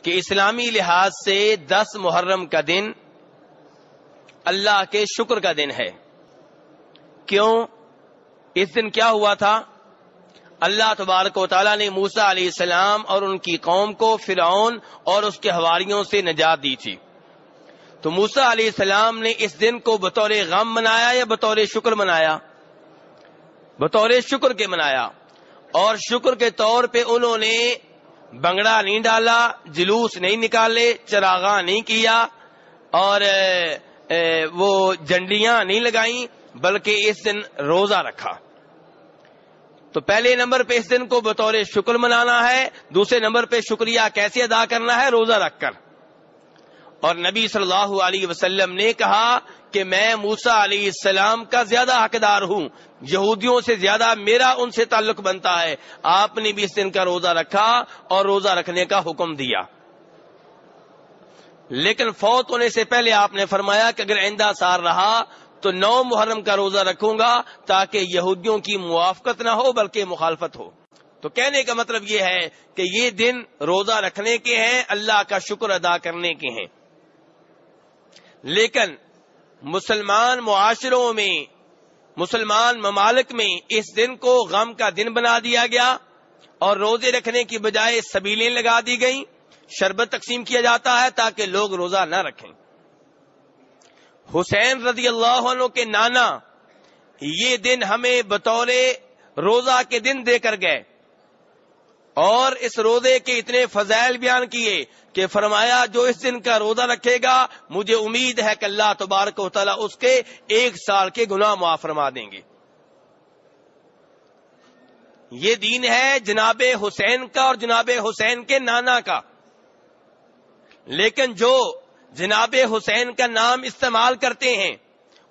کہ اسلامی لحاظ سے 10 محرم کا دن اللہ کے شکر کا دن ہے. کیوں؟ اس دن کیا ہوا تھا؟ اللہ تبارک و تعالیٰ نے موسیٰ علیہ السلام اور ان کی قوم کو فرعون اور اس کے حواریوں سے نجات دی تھی. تو موسیٰ علیہ السلام نے اس دن کو بطور غم منایا یا بطور شکر منایا؟ بطور شکر کے منایا. اور شکر کے طور پہ انہوں نے بنگڑا نہیں ڈالا، جلوس نہیں نکالے، چراغاں نہیں کیا اور وہ جنڈیاں نہیں لگائیں، بلکہ اس دن روزہ رکھا. تو پہلے نمبر پہ اس دن کو بطور شکر منانا ہے، دوسرے نمبر پہ شکریہ کیسے ادا کرنا ہے؟ روزہ رکھ کر. اور نبی صلی اللہ علیہ وسلم نے کہا کہ میں موسیٰ علیہ السلام کا زیادہ حقدار ہوں، یہودیوں سے زیادہ میرا ان سے تعلق بنتا ہے. آپ نے بھی اس دن کا روزہ رکھا اور روزہ رکھنے کا حکم دیا. لیکن فوت ہونے سے پہلے آپ نے فرمایا کہ اگر آئندہ سال رہا تو 9 محرم کا روزہ رکھوں گا تاکہ یہودیوں کی موافقت نہ ہو بلکہ مخالفت ہو. تو کہنے کا مطلب یہ ہے کہ یہ دن روزہ رکھنے کے ہیں، اللہ کا شکر ادا کرنے کے ہیں. لیکن مسلمان معاشروں میں، مسلمان ممالک میں اس دن کو غم کا دن بنا دیا گیا اور روزے رکھنے کی بجائے سبیلیں لگا دی گئیں، شربت تقسیم کیا جاتا ہے تاکہ لوگ روزہ نہ رکھیں. حسین رضی اللہ عنہ کے نانا یہ دن ہمیں بطور روزہ کے دن دے کر گئے اور اس روزے کے اتنے فضائل بیان کیے کہ فرمایا جو اس دن کا روزہ رکھے گا مجھے امید ہے کہ اللہ تبارک و تعالیٰ اس کے 1 سال کے گناہ معاف فرما دیں گے. یہ دین ہے جناب حسین کا اور جناب حسین کے نانا کا. لیکن جو جناب حسین کا نام استعمال کرتے ہیں،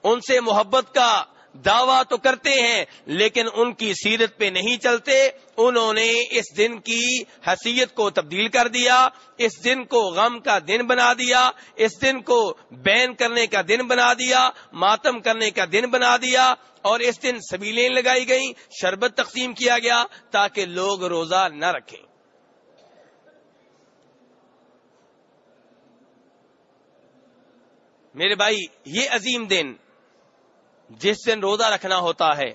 ان سے محبت کا دعویٰ تو کرتے ہیں لیکن ان کی سیرت پہ نہیں چلتے. انہوں نے اس دن کی حیثیت کو تبدیل کر دیا، اس دن کو غم کا دن بنا دیا، اس دن کو بین کرنے کا دن بنا دیا، ماتم کرنے کا دن بنا دیا اور اس دن سبیلیں لگائی گئیں، شربت تقسیم کیا گیا تاکہ لوگ روزہ نہ رکھیں. میرے بھائی، یہ عظیم دن جس دن روزہ رکھنا ہوتا ہے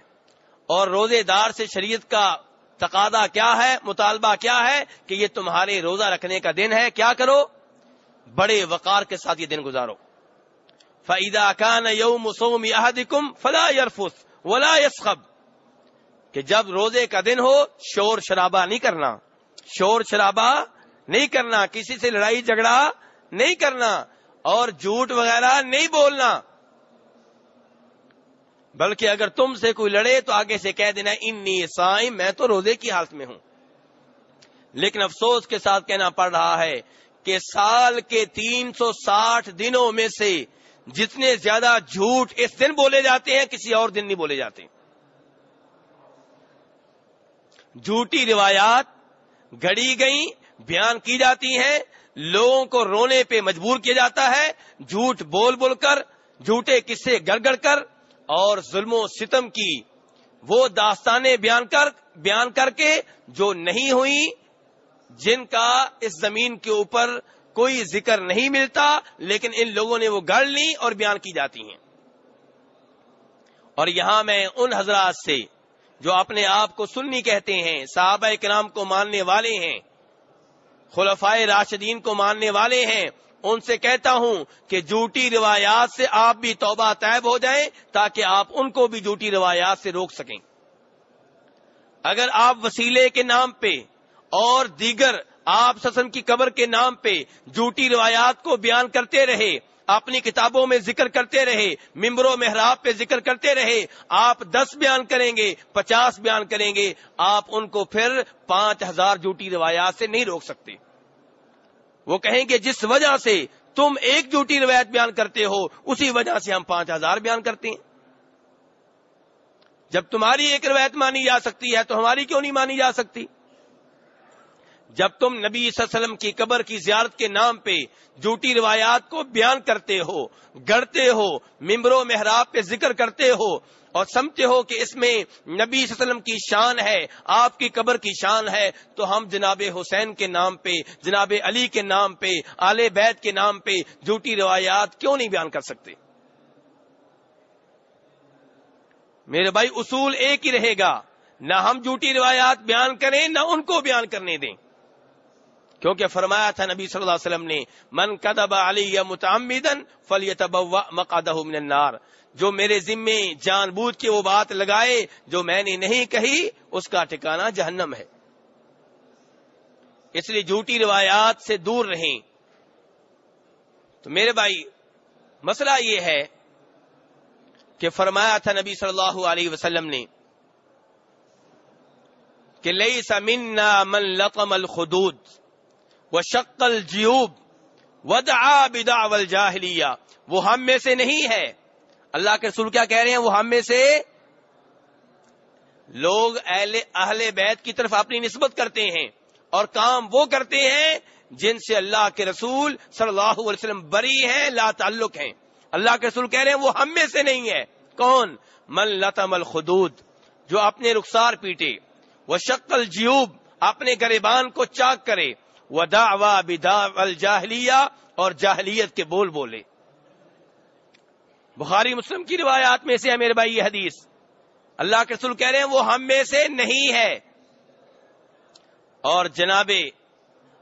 اور روزے دار سے شریعت کا تقاضا کیا ہے، مطالبہ کیا ہے کہ یہ تمہارے روزہ رکھنے کا دن ہے. کیا کرو؟ بڑے وقار کے ساتھ یہ دن گزارو. فَإِذَا كَانَ يَوْمُ صَوْمِ أَحَدِكُمْ فَلَا يَرْفُثْ وَلَا يَصْخَبْ، کہ جب روزے کا دن ہو شور شرابہ نہیں کرنا، شور شرابہ نہیں کرنا، کسی سے لڑائی جھگڑا نہیں کرنا اور جھوٹ وغیرہ نہیں بولنا. بلکہ اگر تم سے کوئی لڑے تو آگے سے کہہ دینا انی صائم، میں تو روزے کی حالت میں ہوں. لیکن افسوس کے ساتھ کہنا پڑ رہا ہے کہ سال کے 360 دنوں میں سے جتنے زیادہ جھوٹ اس دن بولے جاتے ہیں کسی اور دن نہیں بولے جاتے. جھوٹی روایات گھڑی گئیں، بیان کی جاتی ہیں، لوگوں کو رونے پہ مجبور کیا جاتا ہے، جھوٹ بول بول کر، جھوٹے قصے گڑ گڑ کر اور ظلم و ستم کی وہ داستانیں بیان کر کے جو نہیں ہوئی، جن کا اس زمین کے اوپر کوئی ذکر نہیں ملتا، لیکن ان لوگوں نے وہ گڑھ لی اور بیان کی جاتی ہیں. اور یہاں میں ان حضرات سے جو اپنے آپ کو سنی کہتے ہیں، صحابہ کرام کو ماننے والے ہیں، خلفائے راشدین کو ماننے والے ہیں، ان سے کہتا ہوں کہ جھوٹی روایات سے آپ بھی توبہ طیب ہو جائیں تاکہ آپ ان کو بھی جھوٹی روایات سے روک سکیں. اگر آپ وسیلے کے نام پہ اور دیگر آپ سسم کی قبر کے نام پہ جھوٹی روایات کو بیان کرتے رہے، اپنی کتابوں میں ذکر کرتے رہے، ممبر و محراب پہ ذکر کرتے رہے، آپ 10 بیان کریں گے، 50 بیان کریں گے، آپ ان کو پھر 5000 جھوٹی روایات سے نہیں روک سکتے. وہ کہیں گے جس وجہ سے تم ایک جھوٹی روایت بیان کرتے ہو اسی وجہ سے ہم 5000 بیان کرتے ہیں. جب تمہاری ایک روایت مانی جا سکتی ہے تو ہماری کیوں نہیں مانی جا سکتی؟ جب تم نبی صلی اللہ علیہ وسلم کی قبر کی زیارت کے نام پہ جھوٹی روایات کو بیان کرتے ہو، گڑھتے ہو، ممبر و محراب پہ ذکر کرتے ہو اور سمجھتے ہو کہ اس میں نبی صلی اللہ علیہ وسلم کی شان ہے، آپ کی قبر کی شان ہے، تو ہم جناب حسین کے نام پہ، جناب علی کے نام پہ، آل بیت کے نام پہ جھوٹی روایات کیوں نہیں بیان کر سکتے؟ میرے بھائی اصول ایک ہی رہے گا، نہ ہم جھوٹی روایات بیان کریں نہ ان کو بیان کرنے دیں، کیونکہ فرمایا تھا نبی صلی اللہ علیہ وسلم نے من کذب علی متعمدا فلیتبوأ مقعدہ من النار، جو میرے ذمے جان بوجھ کے وہ بات لگائے جو میں نے نہیں کہی اس کا ٹھکانہ جہنم ہے۔ اس لیے جھوٹی روایات سے دور رہیں۔ تو میرے بھائی مسئلہ یہ ہے کہ فرمایا تھا نبی صلی اللہ علیہ وسلم نے کہ لیس منا من لطم الخدود وشق الجیوب ودعا بدعوى الجاہلیہ، وہ ہم میں سے نہیں ہے۔ اللہ کے رسول کیا کہہ رہے ہیں؟ وہ ہم میں سے لوگ اہل بیت کی طرف اپنی نسبت کرتے ہیں اور کام وہ کرتے ہیں جن سے اللہ کے رسول صلی اللہ علیہ وسلم بری ہیں، لا تعلق ہیں۔ اللہ کے رسول کہہ رہے ہیں وہ ہم میں سے نہیں ہے۔ کون؟ من لطم الخدود، جو اپنے رخسار پیٹے، وشق الجیوب، اپنے گریبان کو چاک کرے، ودعوا بدعوى الجاہلیہ، اور جاہلیت کے بول بولے۔ بخاری مسلم کی روایات میں سے ہے میرے بھائی یہ حدیث۔ اللہ کے رسول کہہ رہے ہیں وہ ہم میں سے نہیں ہے۔ اور جناب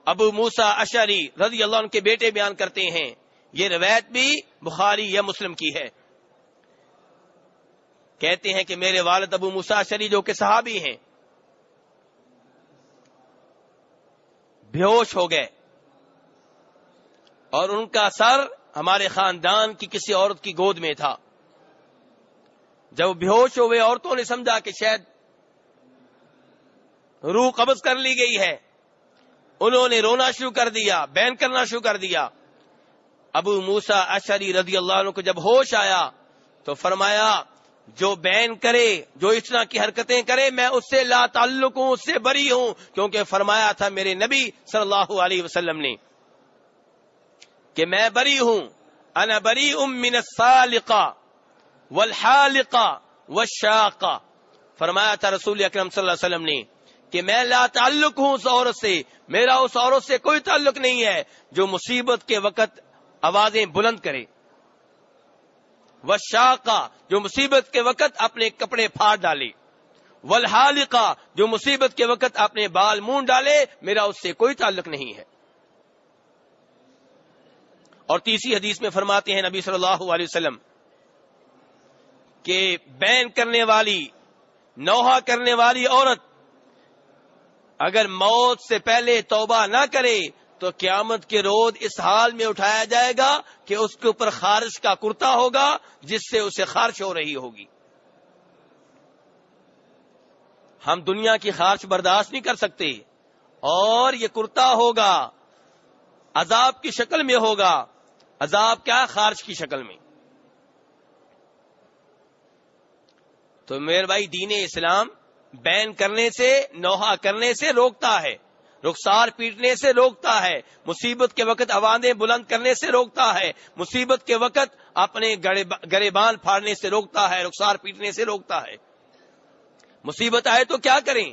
ابو موسیٰ اشعری رضی اللہ عنہ کے بیٹے بیان کرتے ہیں، یہ روایت بھی بخاری یا مسلم کی ہے، کہتے ہیں کہ میرے والد ابو موسیٰ اشعری جو کہ صحابی ہیں، بے ہوش ہو گئے اور ان کا سر ہمارے خاندان کی کسی عورت کی گود میں تھا۔ جب بے ہوش ہوئے عورتوں نے سمجھا کہ شاید روح قبض کر لی گئی ہے، انہوں نے رونا شروع کر دیا، بین کرنا شروع کر دیا۔ ابو موسیٰ اشعری رضی اللہ عنہ کو جب ہوش آیا تو فرمایا جو بین کرے، جو اس طرح کی حرکتیں کرے، میں اس سے لا تعلق ہوں، اس سے بری ہوں، کیونکہ فرمایا تھا میرے نبی صلی اللہ علیہ وسلم نے کہ میں بری ہوں، انا بریء من السالقہ والحالقہ والشاقہ۔ فرمایا تھا رسول اکرم صلی اللہ علیہ وسلم نے کہ میں لا تعلق ہوں اس عورت سے، میرا اس عورت سے کوئی تعلق نہیں ہے جو مصیبت کے وقت آوازیں بلند کرے، والشاقہ، جو مصیبت کے وقت اپنے کپڑے پھاڑ ڈالے، والحالقہ، جو مصیبت کے وقت اپنے بال مونڈ ڈالے، میرا اس سے کوئی تعلق نہیں ہے۔ اور تیسری حدیث میں فرماتے ہیں نبی صلی اللہ علیہ وسلم کہ بین کرنے والی، نوحہ کرنے والی عورت اگر موت سے پہلے توبہ نہ کرے تو قیامت کے روز اس حال میں اٹھایا جائے گا کہ اس کے اوپر خارش کا کرتا ہوگا جس سے اسے خارش ہو رہی ہوگی۔ ہم دنیا کی خارش برداشت نہیں کر سکتے، اور یہ کرتا ہوگا، عذاب کی شکل میں ہوگا۔ عذاب کیا؟ خارش کی شکل میں۔ تو میرے بھائی دین اسلام بین کرنے سے، نوحہ کرنے سے روکتا ہے، رخسار پیٹنے سے روکتا ہے، مصیبت کے وقت آوازیں بلند کرنے سے روکتا ہے، مصیبت کے وقت اپنے گریبان پھاڑنے سے روکتا ہے، رخسار پیٹنے سے روکتا ہے۔ مصیبت آئے تو کیا کریں؟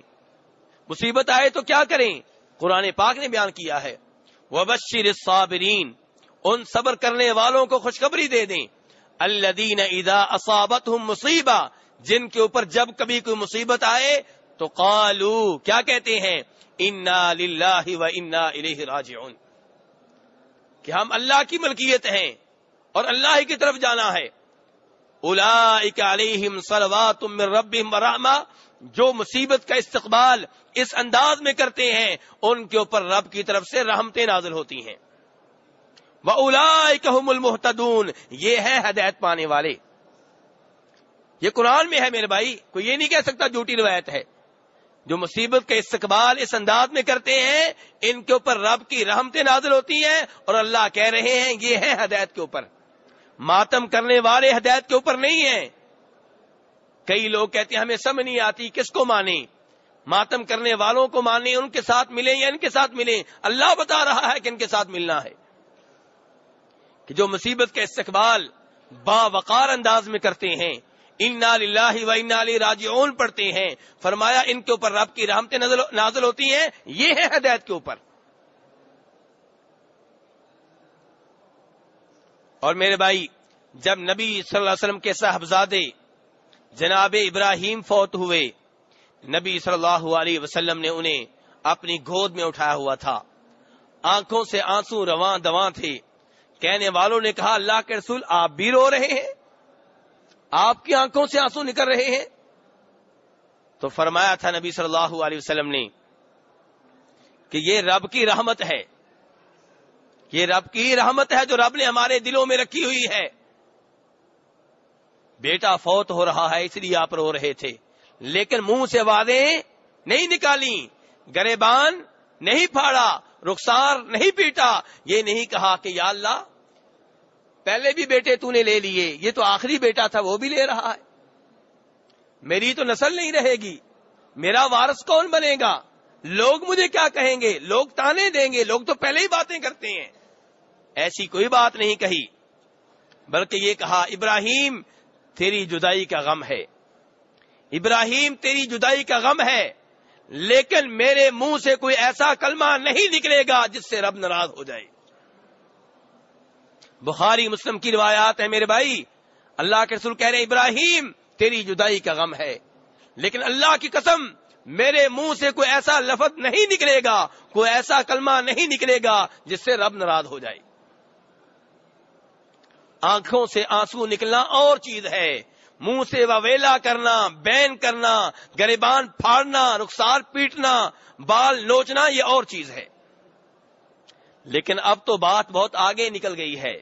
مصیبت آئے تو کیا کریں؟ قرآن پاک نے بیان کیا ہے، وَبَشِّرِ الصَّابِرِينَ، ان صبر کرنے والوں کو خوشخبری دے دیں، الَّذِينَ إِذَا أَصَابَتْهُمْ مُصِيبَةٌ، جن کے اوپر جب کبھی کوئی مصیبت آئے تو قالوا، کیا کہتے ہیں؟ انا للہ وانا الیہ راجعون، کہ ہم اللہ کی ملکیت ہیں اور اللہ ہی کی طرف جانا ہے۔ اولئک علیہم صلوات من ربہم ورحمہ، جو مصیبت کا استقبال اس انداز میں کرتے ہیں ان کے اوپر رب کی طرف سے رحمتیں نازل ہوتی ہیں۔ وَأُولَئِكَ هُمُ الْمُهْتَدُونَ، یہ ہے ہدایت پانے والے۔ یہ قرآن میں ہے میرے بھائی، کوئی یہ نہیں کہہ سکتا جھوٹی روایت ہے۔ جو مصیبت کا استقبال اس انداز میں کرتے ہیں ان کے اوپر رب کی رحمتیں نازل ہوتی ہیں، اور اللہ کہہ رہے ہیں یہ ہے ہدایت کے اوپر۔ ماتم کرنے والے ہدایت کے اوپر نہیں ہیں۔ کئی لوگ کہتے ہیں ہمیں سمجھ نہیں آتی کس کو مانیں۔ ماتم کرنے والوں کو مانیں، ان کے ساتھ ملیں یا ان کے ساتھ ملیں، اللہ بتا رہا ہے کہ ان کے ساتھ ملنا ہے، کہ جو مصیبت کا استقبال باوقار انداز میں کرتے ہیں، انا للہ و انا الیہ راجعون پڑھتے ہیں، فرمایا ان کے اوپر رب کی رحمتیں نازل ہوتی ہیں، یہ ہے ہدایت کے اوپر۔ اور میرے بھائی، جب نبی صلی اللہ علیہ وسلم کے صاحبزادے جناب ابراہیم فوت ہوئے، نبی صلی اللہ علیہ وسلم نے انہیں اپنی گود میں اٹھایا ہوا تھا، آنکھوں سے آنسو رواں دواں تھے۔ کہنے والوں نے کہا اللہ کے رسول آپ بھی رو رہے ہیں، آپ کی آنکھوں سے آنسو نکل رہے ہیں؟ تو فرمایا تھا نبی صلی اللہ علیہ وسلم نے کہ یہ رب کی رحمت ہے، یہ رب کی رحمت ہے جو رب نے ہمارے دلوں میں رکھی ہوئی ہے۔ بیٹا فوت ہو رہا ہے اس لیے آپ رو رہے تھے، لیکن منہ سے آوازیں نہیں نکالی، گریبان نہیں پھاڑا، رخسار نہیں پیٹا، یہ نہیں کہا کہ یا اللہ پہلے بھی بیٹے تو نے لے لیے، یہ تو آخری بیٹا تھا وہ بھی لے رہا ہے، میری تو نسل نہیں رہے گی، میرا وارث کون بنے گا، لوگ مجھے کیا کہیں گے، لوگ تانے دیں گے، لوگ تو پہلے ہی باتیں کرتے ہیں۔ ایسی کوئی بات نہیں کہی، بلکہ یہ کہا ابراہیم تیری جدائی کا غم ہے، ابراہیم تیری جدائی کا غم ہے، لیکن میرے منہ سے کوئی ایسا کلمہ نہیں نکلے گا جس سے رب ناراض ہو جائے۔ بخاری مسلم کی روایات ہے میرے بھائی، اللہ کے رسول کہہ رہے ہیں ابراہیم تیری جدائی کا غم ہے، لیکن اللہ کی قسم میرے منہ سے کوئی ایسا لفظ نہیں نکلے گا، کوئی ایسا کلمہ نہیں نکلے گا جس سے رب ناراض ہو جائے۔ آنکھوں سے آنسو نکلنا اور چیز ہے، منہ سے وویلا کرنا، بین کرنا، گریبان پھاڑنا، رخسار پیٹنا، بال نوچنا، یہ اور چیز ہے۔ لیکن اب تو بات بہت آگے نکل گئی ہے،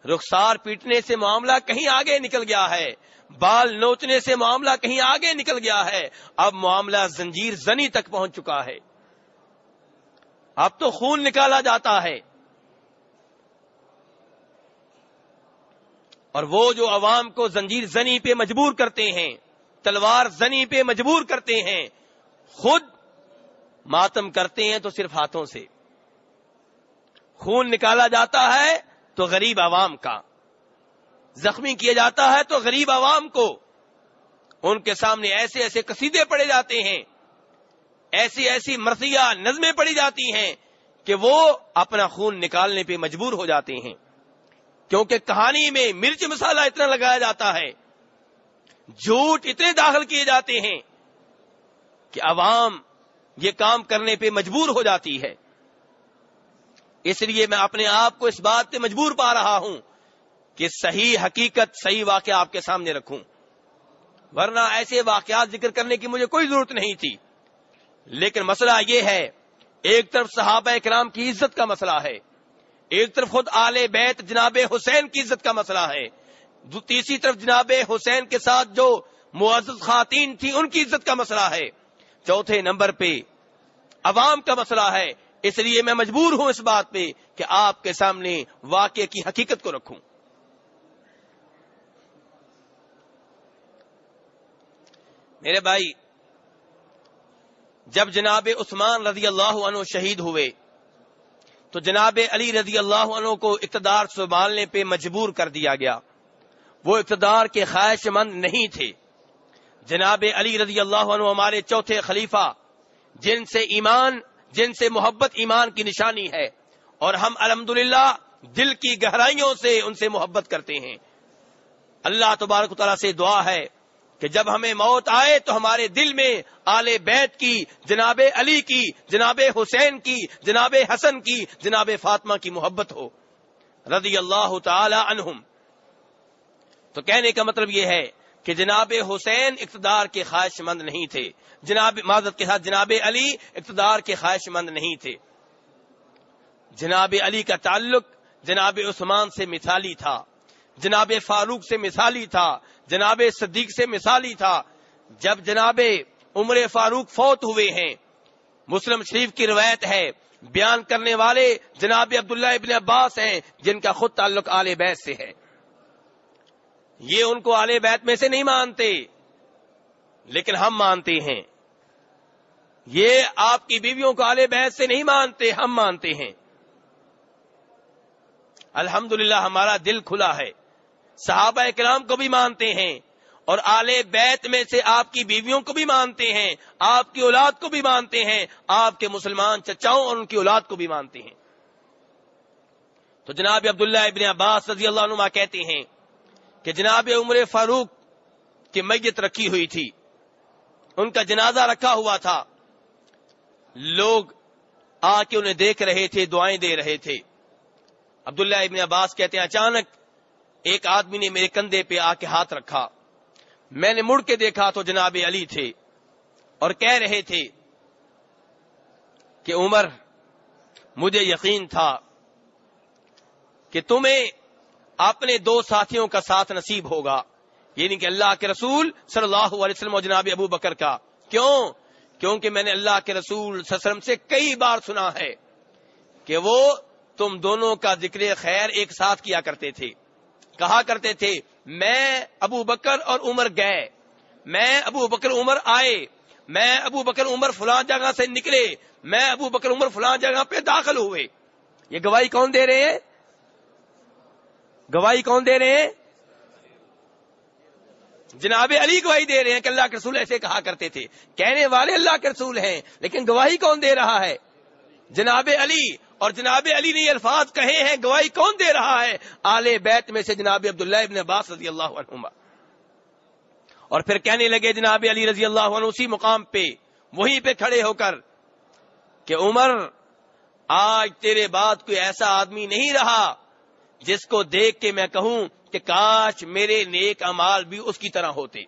رخسار پیٹنے سے معاملہ کہیں آگے نکل گیا ہے، بال نوچنے سے معاملہ کہیں آگے نکل گیا ہے، اب معاملہ زنجیر زنی تک پہنچ چکا ہے، اب تو خون نکالا جاتا ہے۔ اور وہ جو عوام کو زنجیر زنی پہ مجبور کرتے ہیں، تلوار زنی پہ مجبور کرتے ہیں، خود ماتم کرتے ہیں تو صرف ہاتھوں سے، خون نکالا جاتا ہے تو غریب عوام کا، زخمی کیا جاتا ہے تو غریب عوام کو، ان کے سامنے ایسے ایسے قصیدے پڑے جاتے ہیں، ایسی ایسی مرثیہ نظمیں پڑی جاتی ہیں کہ وہ اپنا خون نکالنے پہ مجبور ہو جاتے ہیں، کیونکہ کہانی میں مرچ مسالہ اتنا لگایا جاتا ہے، جھوٹ اتنے داخل کیے جاتے ہیں کہ عوام یہ کام کرنے پہ مجبور ہو جاتی ہے۔ اس لیے میں اپنے آپ کو اس بات پہ مجبور پا رہا ہوں کہ صحیح حقیقت، صحیح واقعہ آپ کے سامنے رکھوں، ورنہ ایسے واقعات ذکر کرنے کی مجھے کوئی ضرورت نہیں تھی۔ لیکن مسئلہ یہ ہے، ایک طرف صحابہ کرام کی عزت کا مسئلہ ہے، ایک طرف خود آل بیت جناب حسین کی عزت کا مسئلہ ہے، تیسری طرف جناب حسین کے ساتھ جو معزز خواتین تھی ان کی عزت کا مسئلہ ہے، چوتھے نمبر پہ عوام کا مسئلہ ہے۔ اس لیے میں مجبور ہوں اس بات پہ کہ آپ کے سامنے واقعے کی حقیقت کو رکھوں۔ میرے بھائی، جب جناب عثمان رضی اللہ عنہ شہید ہوئے تو جناب علی رضی اللہ عنہ کو اقتدار سنبھالنے پہ مجبور کر دیا گیا، وہ اقتدار کے خواہش مند نہیں تھے۔ جناب علی رضی اللہ عنہ ہمارے چوتھے خلیفہ، جن سے محبت ایمان کی نشانی ہے، اور ہم الحمدللہ دل کی گہرائیوں سے ان سے محبت کرتے ہیں۔ اللہ تبارک و تعالیٰ سے دعا ہے کہ جب ہمیں موت آئے تو ہمارے دل میں آل بیت کی، جناب علی کی، جناب حسین کی، جناب حسن کی، جناب فاطمہ کی محبت ہو رضی اللہ تعالی عنہم۔ تو کہنے کا مطلب یہ ہے کہ جناب حسین اقتدار کے خواہش مند نہیں تھے، معذرت کے ساتھ جناب علی اقتدار کے خواہش مند نہیں تھے۔ جناب علی کا تعلق جناب عثمان سے مثالی تھا، جناب فاروق سے مثالی تھا، جناب صدیق سے مثالی تھا۔ جب جناب عمر فاروق فوت ہوئے ہیں، مسلم شریف کی روایت ہے، بیان کرنے والے جناب عبداللہ ابن عباس ہیں جن کا خود تعلق آل بیت سے ہے۔ یہ ان کو آل بیت میں سے نہیں مانتے، لیکن ہم مانتے ہیں۔ یہ آپ کی بیویوں کو اہل بیت سے نہیں مانتے، ہم مانتے ہیں۔ الحمدللہ ہمارا دل کھلا ہے، صحابہ کرام کو بھی مانتے ہیں، اور اہل بیت میں سے آپ کی بیویوں کو بھی مانتے ہیں، آپ کی اولاد کو بھی مانتے ہیں، آپ کے مسلمان چچاؤں اور ان کی اولاد کو بھی مانتے ہیں۔ تو جناب عبداللہ ابن عباس رضی اللہ عنہما کہتے ہیں کہ جناب عمر فاروق کی میت رکھی ہوئی تھی، ان کا جنازہ رکھا ہوا تھا، لوگ آ کے انہیں دیکھ رہے تھے، دعائیں دے رہے تھے۔ عبداللہ ابن عباس کہتے ہیں اچانک ایک آدمی نے میرے کندھے پہ آ کے ہاتھ رکھا، میں نے مڑ کے دیکھا تو جناب علی تھے، اور کہہ رہے تھے کہ عمر، مجھے یقین تھا کہ تمہیں اپنے دو ساتھیوں کا ساتھ نصیب ہوگا، یعنی کہ اللہ کے رسول صلی اللہ علیہ وسلم اور جناب ابو بکر کا۔ کیونکہ میں نے اللہ کے رسول صلی اللہ علیہ وسلم سے کئی بار سنا ہے کہ وہ تم دونوں کا ذکر خیر ایک ساتھ کیا کرتے تھے، کہا کرتے تھے میں ابو بکر اور عمر گئے، میں ابو بکر عمر آئے، میں ابو بکر عمر فلاں جگہ سے نکلے، میں ابو بکر عمر فلاں جگہ پہ داخل ہوئے۔ یہ گواہی کون دے رہے ہیں؟ گواہی کون دے رہے ہیں؟ جناب علی گواہی دے رہے ہیں کہ اللہ کے رسول ایسے کہا کرتے تھے۔ کہنے والے اللہ کے رسول ہیں، لیکن گواہی کون دے رہا ہے؟ جناب علی۔ اور جناب علی نے یہ الفاظ کہے ہیں، گواہی کون دے رہا ہے؟ آل بیت میں سے جناب عبداللہ ابن عباس رضی اللہ عنہما۔ اور پھر کہنے لگے جناب علی رضی اللہ عنہ اسی مقام پہ، وہیں پہ کھڑے ہو کر کہ عمر، آج تیرے بعد کوئی ایسا آدمی نہیں رہا جس کو دیکھ کے میں کہوں کہ کاش میرے نیک اعمال بھی اس کی طرح ہوتے۔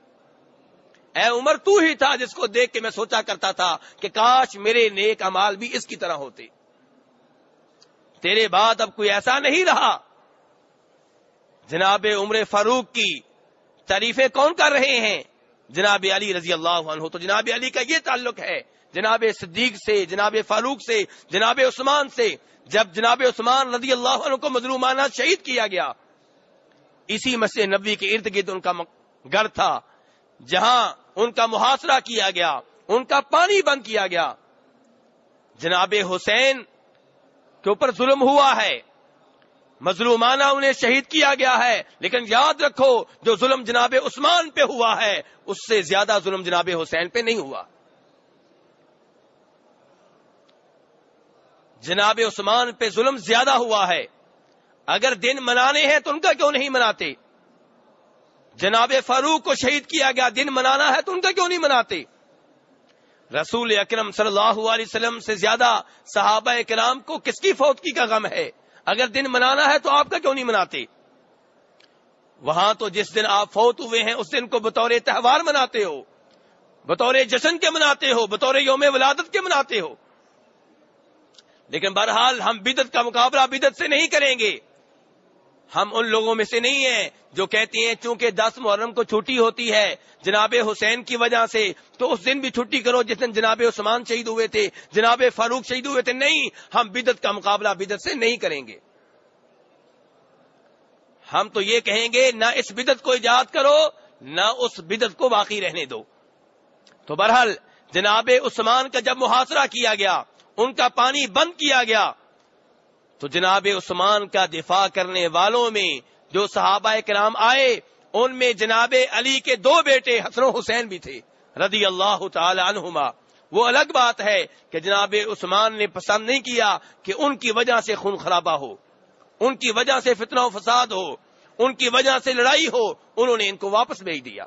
اے عمر، تو ہی تھا جس کو دیکھ کے میں سوچا کرتا تھا کہ کاش میرے نیک اعمال بھی اس کی طرح ہوتے۔ تیرے بعد اب کوئی ایسا نہیں رہا۔ جناب عمر فاروق کی تعریفیں کون کر رہے ہیں؟ جناب علی رضی اللہ عنہ۔ تو جناب علی کا یہ تعلق ہے جناب صدیق سے، جناب فاروق سے، جناب عثمان سے۔ جب جناب عثمان رضی اللہ عنہ کو مظلومانہ شہید کیا گیا، اسی مسجد نبوی کے ارد گرد ان کا گھر تھا، جہاں ان کا محاصرہ کیا گیا، ان کا پانی بند کیا گیا۔ جناب حسین کے اوپر ظلم ہوا ہے، مظلومانہ انہیں شہید کیا گیا ہے، لیکن یاد رکھو جو ظلم جناب عثمان پہ ہوا ہے اس سے زیادہ ظلم جناب حسین پہ نہیں ہوا۔ جناب عثمان پہ ظلم زیادہ ہوا ہے۔ اگر دن منانے ہیں تو ان کا کیوں نہیں مناتے؟ جناب فاروق کو شہید کیا گیا، دن منانا ہے تو ان کا کیوں نہیں مناتے؟ رسول اکرم صلی اللہ علیہ وسلم سے زیادہ صحابہ کرام کو کس کی فوتگی کا غم ہے؟ اگر دن منانا ہے تو آپ کا کیوں نہیں مناتے؟ وہاں تو جس دن آپ فوت ہوئے ہیں اس دن کو بطور تہوار مناتے ہو، بطور جشن کے مناتے ہو، بطور یوم ولادت کے مناتے ہو۔ لیکن بہرحال ہم بدعت کا مقابلہ بدعت سے نہیں کریں گے۔ ہم ان لوگوں میں سے نہیں ہیں جو کہتے ہیں چونکہ 10 محرم کو چھٹی ہوتی ہے جناب حسین کی وجہ سے تو اس دن بھی چھٹی کرو جس دن جناب عثمان شہید ہوئے تھے، جناب فاروق شہید ہوئے تھے۔ نہیں، ہم بدعت کا مقابلہ بدعت سے نہیں کریں گے۔ ہم تو یہ کہیں گے نہ اس بدعت کو ایجاد کرو، نہ اس بدعت کو باقی رہنے دو۔ تو بہرحال جناب عثمان کا جب محاصرہ کیا گیا، ان کا پانی بند کیا گیا، تو جناب عثمان کا دفاع کرنے والوں میں جو صحابہ کرام آئے ان میں جناب علی کے 2 بیٹے حسن و حسین بھی تھے رضی اللہ تعالی عنہما۔ وہ الگ بات ہے کہ جناب عثمان نے پسند نہیں کیا کہ ان کی وجہ سے خون خرابہ ہو، ان کی وجہ سے فتنہ و فساد ہو، ان کی وجہ سے لڑائی ہو، انہوں نے ان کو واپس بھیج دیا۔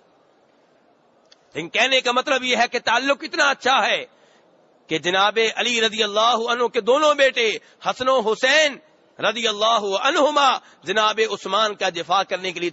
لیکن کہنے کا مطلب یہ ہے کہ تعلق اتنا اچھا ہے کہ جناب علی رضی اللہ عنہ کے دونوں بیٹے حسن و حسین رضی اللہ عنہما جناب عثمان کا دفاع کرنے کے لیے